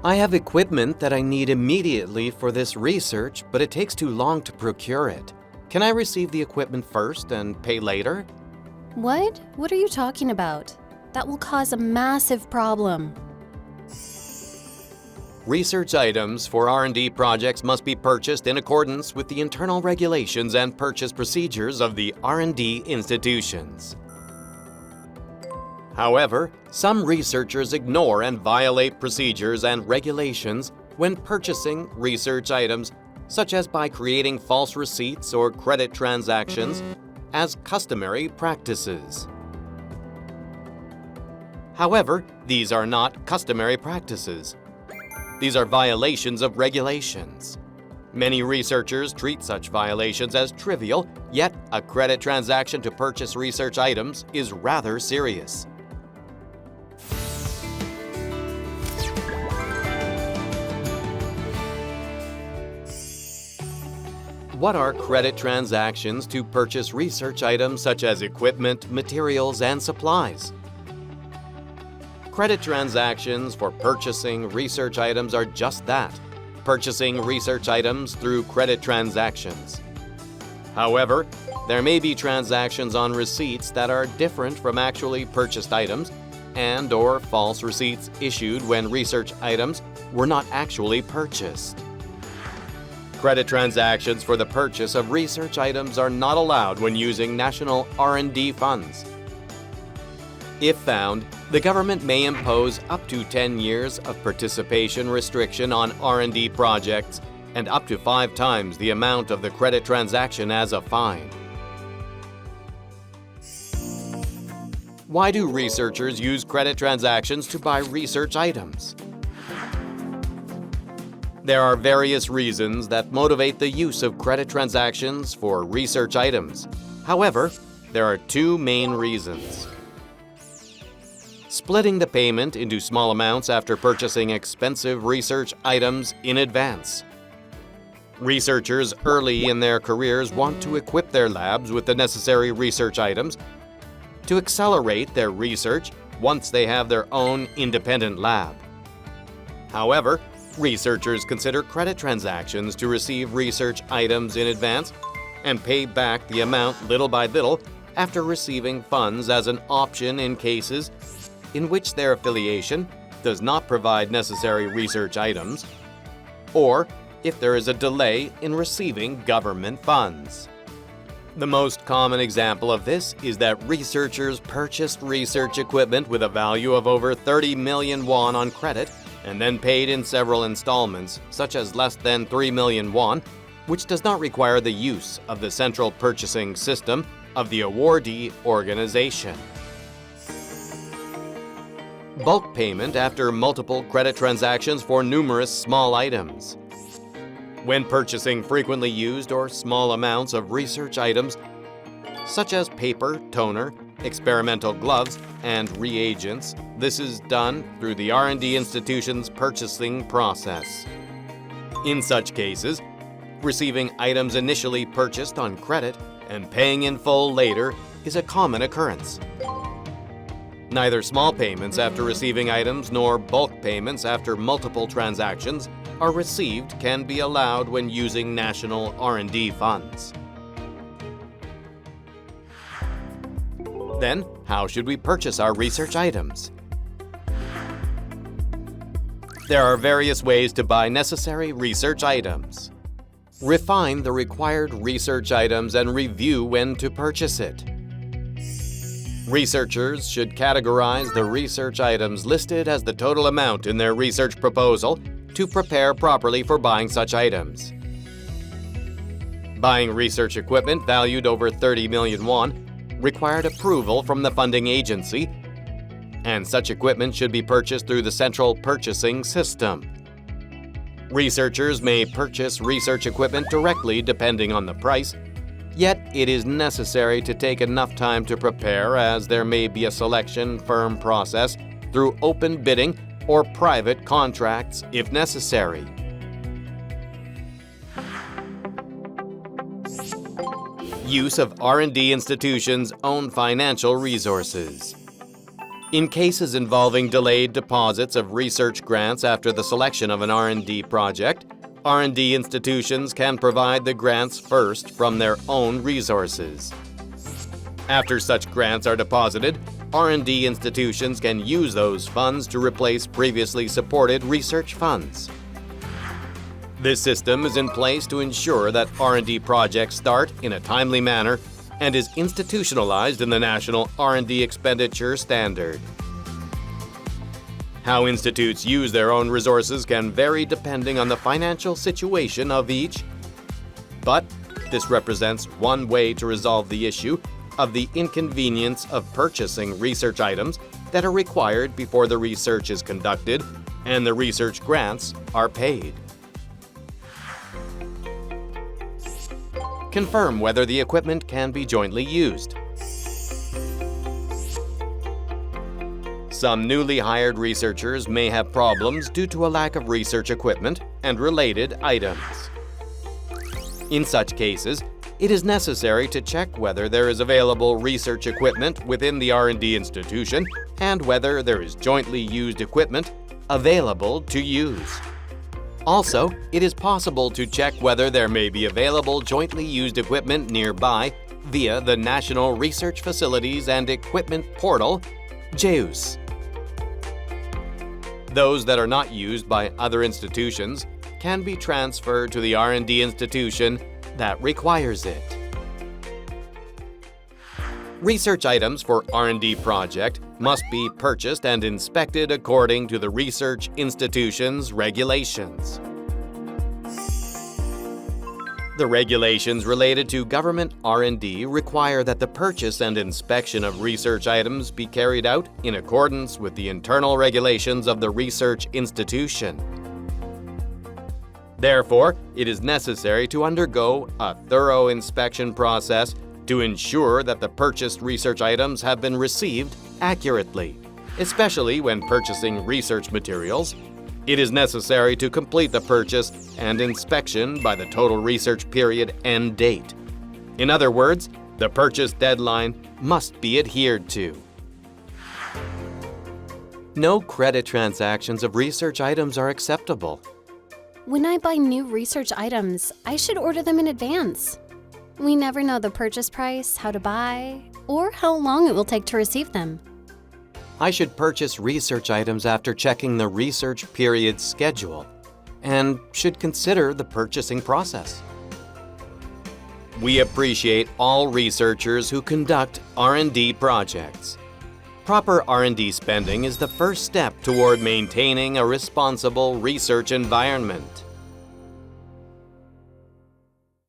I have equipment that I need immediately for this research, but it takes too long to procure it. Can I receive the equipment first and pay later? What? What are you talking about? That will cause a massive problem. Research items for R&D projects must be purchased in accordance with the internal regulations and purchase procedures of the R&D institutions. However, some researchers ignore and violate procedures and regulations when purchasing research items, such as by creating false receipts or credit transactions as customary practices. However, these are not customary practices. These are violations of regulations. Many researchers treat such violations as trivial, yet a credit transaction to purchase research items is rather serious. What are credit transactions to purchase research items such as equipment, materials, and supplies? Credit transactions for purchasing research items are just that, purchasing research items through credit transactions. However, there may be transactions on receipts that are different from actually purchased items and/or false receipts issued when research items were not actually purchased. Credit transactions for the purchase of research items are not allowed when using national R&D funds. If found, the government may impose up to 10 years of participation restriction on R&D projects and up to 5 times the amount of the credit transaction as a fine. Why do researchers use credit transactions to buy research items? There are various reasons that motivate the use of credit transactions for research items. However, there are 2 main reasons. Splitting the payment into small amounts after purchasing expensive research items in advance. Researchers early in their careers want to equip their labs with the necessary research items to accelerate their research once they have their own independent lab. However, researchers consider credit transactions to receive research items in advance and pay back the amount little by little after receiving funds as an option in cases in which their affiliation does not provide necessary research items, or if there is a delay in receiving government funds. The most common example of this is that researchers purchased research equipment with a value of over 30 million won on credit and then paid in several installments, such as less than 3 million won, which does not require the use of the central purchasing system of the awardee organization. Bulk payment after multiple credit transactions for numerous small items. When purchasing frequently used or small amounts of research items, such as paper, toner, experimental gloves, and reagents, this is done through the R&D institution's purchasing process. In such cases, receiving items initially purchased on credit and paying in full later is a common occurrence. Neither small payments after receiving items nor bulk payments after multiple transactions are received can be allowed when using national R&D funds. Then, how should we purchase our research items? There are various ways to buy necessary research items. Refine the required research items and review when to purchase it. Researchers should categorize the research items listed as the total amount in their research proposal to prepare properly for buying such items. Buying research equipment valued over 30 million won required approval from the funding agency, and such equipment should be purchased through the central purchasing system. Researchers may purchase research equipment directly depending on the price, yet it is necessary to take enough time to prepare as there may be a selection firm process through open bidding or private contracts if necessary. Use of R&D institutions' own financial resources. In cases involving delayed deposits of research grants after the selection of an R&D project, R&D institutions can provide the grants first from their own resources. After such grants are deposited, R&D institutions can use those funds to replace previously supported research funds. This system is in place to ensure that R&D projects start in a timely manner and is institutionalized in the National R&D Expenditure Standard. How institutes use their own resources can vary depending on the financial situation of each, but this represents one way to resolve the issue of the inconvenience of purchasing research items that are required before the research is conducted and the research grants are paid. Confirm whether the equipment can be jointly used. Some newly hired researchers may have problems due to a lack of research equipment and related items. In such cases, it is necessary to check whether there is available research equipment within the R&D institution and whether there is jointly used equipment available to use. Also, it is possible to check whether there may be available jointly used equipment nearby via the National Research Facilities and Equipment Portal, JEUS. Those that are not used by other institutions can be transferred to the R&D institution that requires it. Research items for R&D project must be purchased and inspected according to the research institution's regulations. The regulations related to government R&D require that the purchase and inspection of research items be carried out in accordance with the internal regulations of the research institution. Therefore, it is necessary to undergo a thorough inspection process to ensure that the purchased research items have been received accurately. Especially when purchasing research materials, it is necessary to complete the purchase and inspection by the total research period end date. In other words, the purchase deadline must be adhered to. No credit transactions of research items are acceptable. When I buy new research items, I should order them in advance. We never know the purchase price, how to buy, or how long it will take to receive them. I should purchase research items after checking the research period schedule and should consider the purchasing process. We appreciate all researchers who conduct R&D projects. Proper R&D spending is the first step toward maintaining a responsible research environment.